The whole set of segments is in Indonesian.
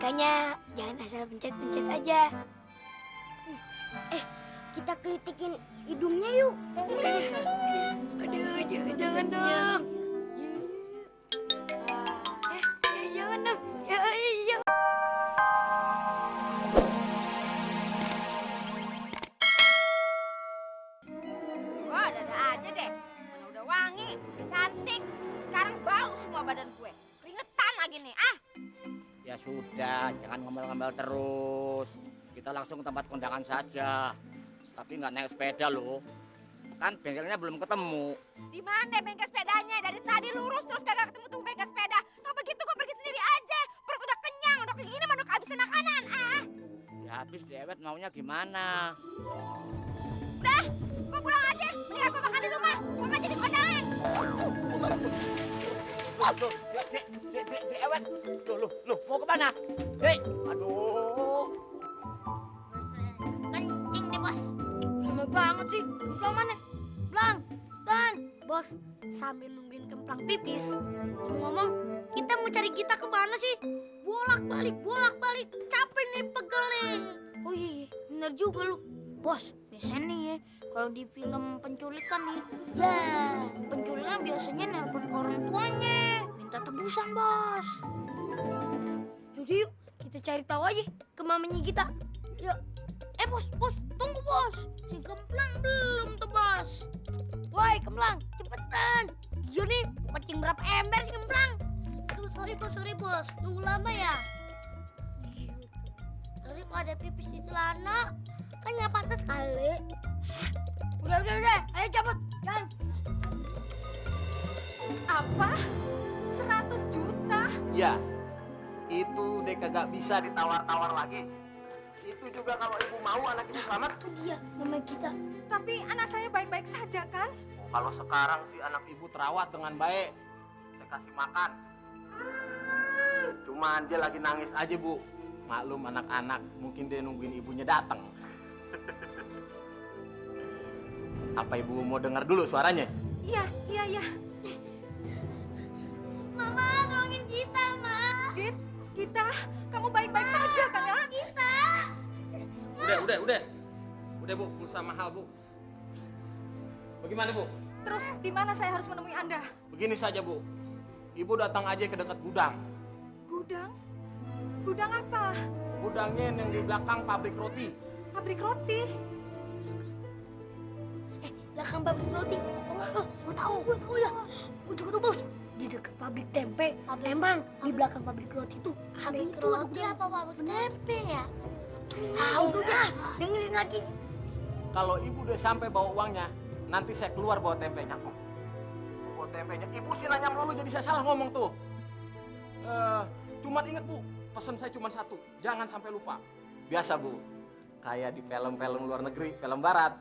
Makanya jangan asal pencet-pencet aja. Kita kritikin hidungnya yuk. Aduh, jangan dong. Jangan dong. Jangan. Wah, ada aja deh. Mana udah wangi, udah cantik. Sekarang bau semua badan gue. Keringetan lagi nih. Ya sudah, jangan ngomel-ngomel terus. Kita langsung ke tempat kondangan saja. Tapi nggak naik sepeda loh. Kan bengkelnya belum ketemu. Di mana bengkel sepedanya? Dari tadi lurus terus kagak ketemu tuh bengkel sepeda. Kalau begitu gue pergi sendiri aja. Perut udah kenyang, udah kayak gini, udah kehabisan makanan. Ya habis dewet maunya gimana? Udah, gue pulang aja. Mendingan gue makan di rumah. Gue nggak jadi kondangan. Aduh, dewet. Loh, mau kemana? Dek, aduh. Kencing nih bos. Lama banget sih. Kemplang mana? Kemplang, Tan. Bos, sambil nungguin kemplang pipis. Ngomong-ngomong, kita mau cari kita kemana sih? Bolak-balik. Capek nih, pegel nih. Oh iya, bener juga lu. Bos, biasanya nih ya, kalau di film penculikan nih, ya penculiknya biasanya nelpon ke orang tuanya, minta tebusan bos. Yaudah yuk, kita cari tahu aja ke mamanya kita. Yuk. Bos, tunggu bos. Si Kemplang belum tuh bos. Woi, Kemplang, cepetan. Iya nih, mau kencing berapa ember si Kemplang? Aduh, sorry bos, nunggu lama ya. Daripada pipis di celana, kan nggak pantas kali. Udah. Ayo cabut. Jangan. Apa? 100 juta? Ya, itu deh kagak bisa ditawar-tawar lagi. Itu juga kalau ibu mau anak ibu selamat. Itu dia, mama kita. Tapi anak saya baik-baik saja kan? Kalau sekarang si anak ibu terawat dengan baik, saya kasih makan. Cuman dia lagi nangis aja bu. Maklum anak-anak, mungkin dia nungguin ibunya datang. Apa ibu mau dengar dulu suaranya? Iya. Mama, tolongin kita, Ma. Kita, kamu baik-baik saja kan ya? Udah bu, pulsa mahal bu. Bagaimana bu? Terus di mana saya harus menemui Anda? Begini saja bu, ibu datang aja ke dekat gudang. Gudang? Gudang apa? Gudangnya yang di belakang pabrik roti. Pabrik roti? Belakang pabrik roti. Gue tahu ya. Gue juga tuh bos. Di dekat pabrik tempe. Emang di belakang pabrik roti tuh ada itu. Roti apa pabrik tempe ya? Udah, dengerin lagi. Kalau ibu udah sampai bawa uangnya, nanti saya keluar bawa tempenya. Bawa tempenya. Ibu sih nanya melulu jadi saya salah ngomong tuh. Cuman inget bu, pesan saya cuma satu. Jangan sampai lupa. Biasa bu, kayak di film-film luar negeri, film barat.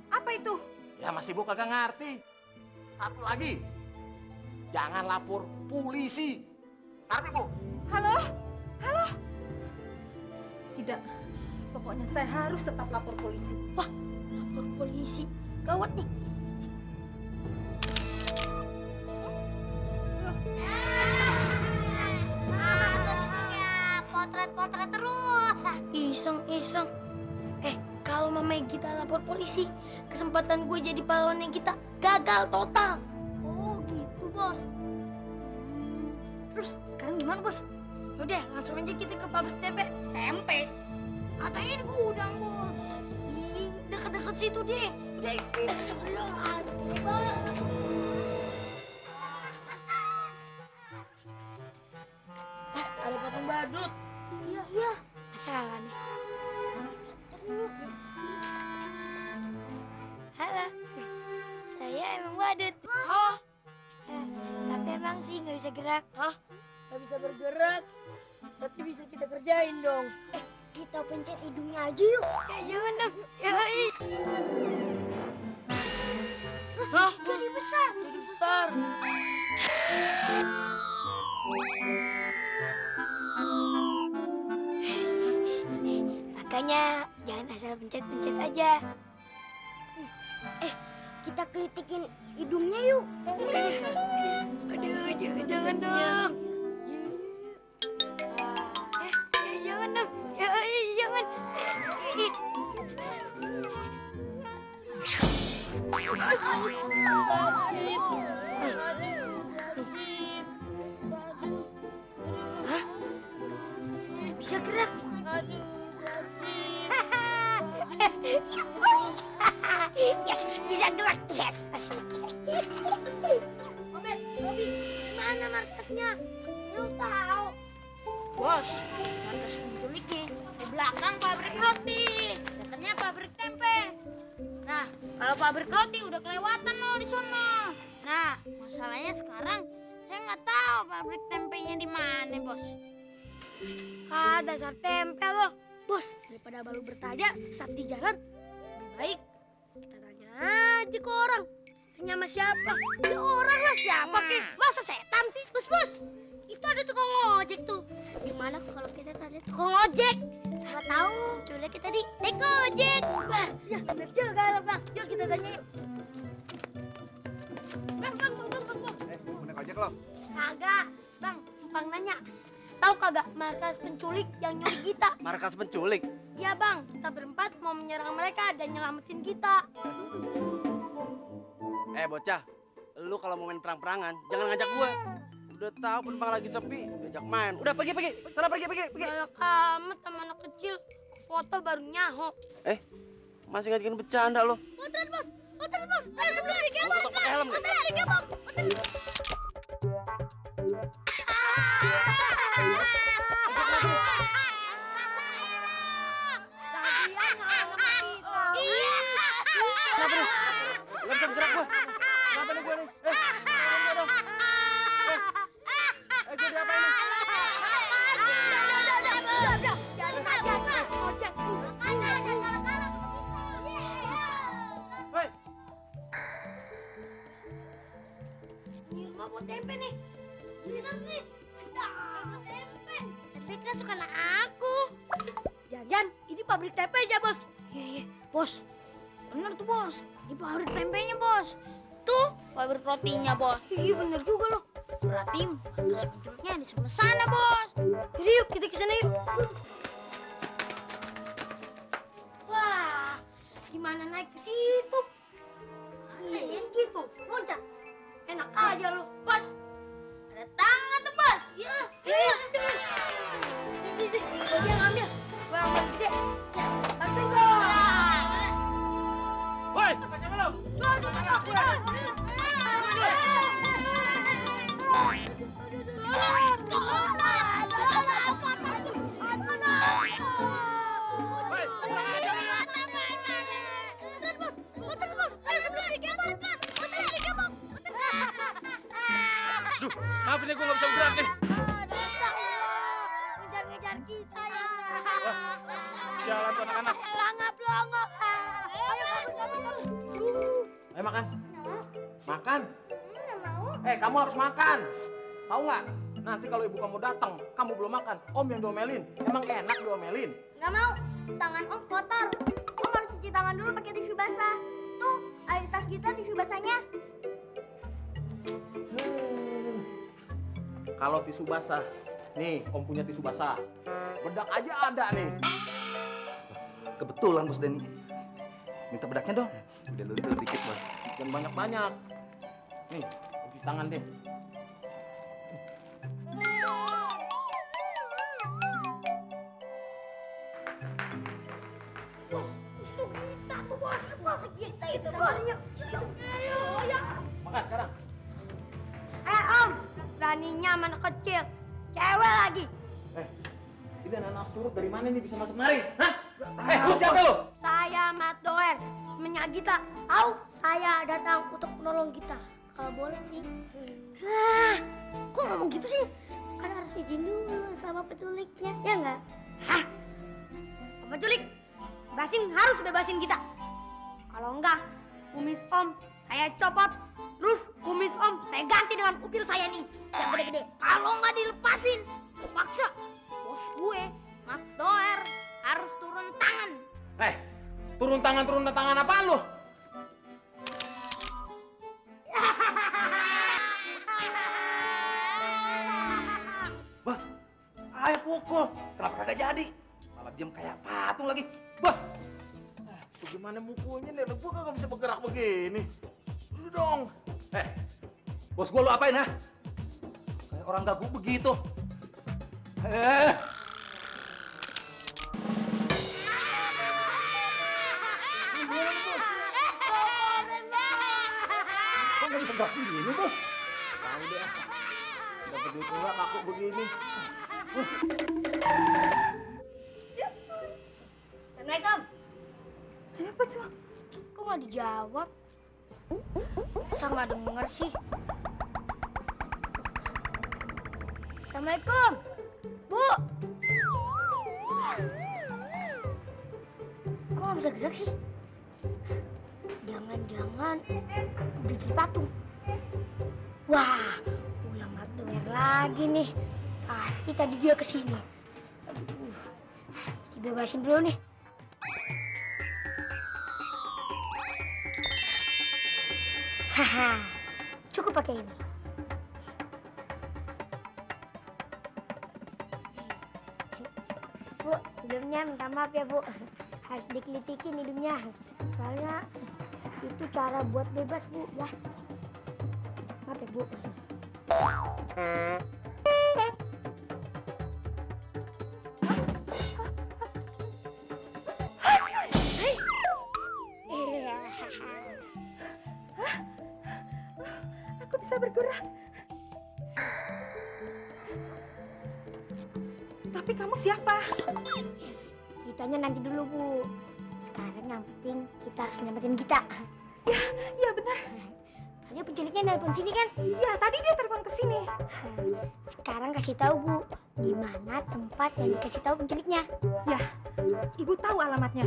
Apa itu? Ya masih bu kagak ngerti. Satu lagi, jangan lapor polisi. Ngerti bu? Halo? Tidak. Pokoknya saya harus tetap lapor polisi. Lapor polisi. Gawat nih. Potret terus. Iseng. Kalau mama kita lapor polisi, kesempatan gue jadi pahlawannya kita gagal total. Oh gitu bos. Terus sekarang gimana bos? Yaudah langsung aja kita ke pabrik tempe. Tempe. Katanya gudang bos. Ih, deket-deket situ deh. Udah ada patung badut. Iya. Masalah nih. Halo, saya emang badut. Tapi emang sih nggak bisa gerak. Nggak bisa bergerak, tapi bisa kita kerjain dong. Kita pencet hidungnya aja yuk. Ya jangan dong. Ya. Jadi besar. Makanya jangan asal pencet-pencet aja. Kita kritikin hidungnya yuk. Aduh, jangan dong. bisa gerak. Aduh, sakit. Yes, bisa gerak. Yes, asik. Obet, Robi, mana markasnya? Belum tahu. Bos, markas penculiknya di belakang pabrik roti. Dekatnya pabrik tempe. Nah, kalau pabrik roti udah kelewatan loh di sono. Nah, masalahnya sekarang saya nggak tahu pabrik tempenya di mana, Bos. Ah, dasar tempe lo. Bos, daripada baru bertanya saat di jalan, lebih baik kita tanya aja ke orang. Tanya sama siapa? Ya orang lah siapa kek? Masa setan sih? Bos, itu ada tukang ojek tuh. Gimana kalau kita tanya tukang ojek? Nggak tahu, coba kita di naik ojek. Wah, ya bener juga lo, Bang. Yuk kita tanya yuk. Bang. Mau naik ojek lo? Kagak, Bang. Bang nanya. Tahu kagak markas penculik yang nyuri kita? Markas penculik. Iya, Bang. Kita berempat mau menyerang mereka dan nyelamatin kita. Bocah, lu kalau mau main perang-perangan jangan ngajak gua. Udah tahu penumpang lagi sepi, diajak main. Udah pergi. Sana pergi. Galak amat sama anak kecil. Foto baru nyaho. Masih ngajakin bercanda lo. Motor bos. Ayo sebelum digebok. Tutup pakai helm. Motor digebok. Iya. Kenapa nih? Gak bisa bergerak gua. Kenapa nih gua nih? Tolong gua dong. Gua diapain nih? Hei, Ini rumah buat tempe nih. Ini kan nih. Sudah tempe. Tempe kesukaan aku. Jangan, ini pabrik tempe aja, Bos. Iya, Bos. Bener tuh, Bos. Di pabrik tempenya, Bos. Tuh, pabrik rotinya, Bos. Iya, bener juga loh. Berarti markas penculiknya di sebelah sana, Bos. Jadi yuk, kita kesana yuk. Wah, gimana naik ke situ? Iya, gitu. Loncat. Enak aja lo. Bos, ada tangga tuh, Bos. Ya, iya. Sini, gua dia ngambil. Gua ambil gede. Ya, bantu bro. Woi, siapa lo? Duh, maaf nih gue gak bisa bergerak nih. Ngejar-ngejar kita ya. Jalan tuh anak-anak. Pelangap. Ayo, kabur. Ayo makan. Makan. Kamu harus makan. Tahu nggak? Nanti kalau ibu kamu datang, kamu belum makan. Om yang diomelin. Emang enak diomelin? Nggak mau. Tangan Om kotor. Om harus cuci tangan dulu pakai tisu basah. Tuh, ada di tas kita tisu basahnya. Kalau tisu basah, nih Om punya tisu basah. Bedak aja ada nih. Kebetulan Bos Denny. Minta bedaknya dong. Udah luntur dikit Bos. Jangan banyak-banyak. Nih, cuci tangan deh. Kita itu bosnya. Ayo. Makan sekarang. Om, beraninya sama anak kecil. Cewek lagi. Ini anak turut dari mana nih bisa masuk mari? Hah? Lu siapa lu? Saya Mat Doer, temennya Gita. Tahu, saya datang untuk menolong kita. Kalau boleh sih. Kok ngomong gitu sih? Kan harus izin dulu sama penculiknya, ya nggak? Hah? Penculik, harus bebasin kita. Kalau enggak, kumis Om saya copot. Terus kumis Om saya ganti dengan upil saya nih, yang gede-gede. Kalau nggak dilepasin, terpaksa bos gue, Mat Doer, harus turun tangan. Turun tangan apaan lu? Bos, ayo pukul. Kenapa kagak jadi? Malah diam kayak patung lagi. Bos, Gimana mukulnya nih? Gua kagak bisa bergerak begini. Lu dong. bos gua lu apain ha? Kayak orang gagu begitu. tegak begini, Bos? Tahu deh. Dapat duit enggak kaku begini. Bos. Assalamualaikum. Siapa tuh? Kok nggak dijawab? Masa nggak denger sih? Assalamualaikum, Bu. Kok nggak bisa gerak sih? Jangan-jangan udah jadi patung. Wah, ulang hardware lagi nih. Pasti tadi dia kesini. Aduh, mesti bebasin dulu nih. Haha, cukup pakai ini. Bu, sebelumnya minta maaf ya, Bu. Harus dikelitikin hidungnya. Soalnya itu cara buat bebas, Bu, ya. Maaf ya, Bu. Aku bisa bergerak. Tapi kamu siapa? Ceritanya nanti dulu, Bu. Sekarang yang penting kita harus nyelamatin kita. Ya benar. Tadi penculiknya nelpon sini kan? Ya tadi dia telepon ke sini. Sekarang kasih tahu, Bu, di mana tempat yang dikasih tahu penculiknya. Ya, Ibu tahu alamatnya.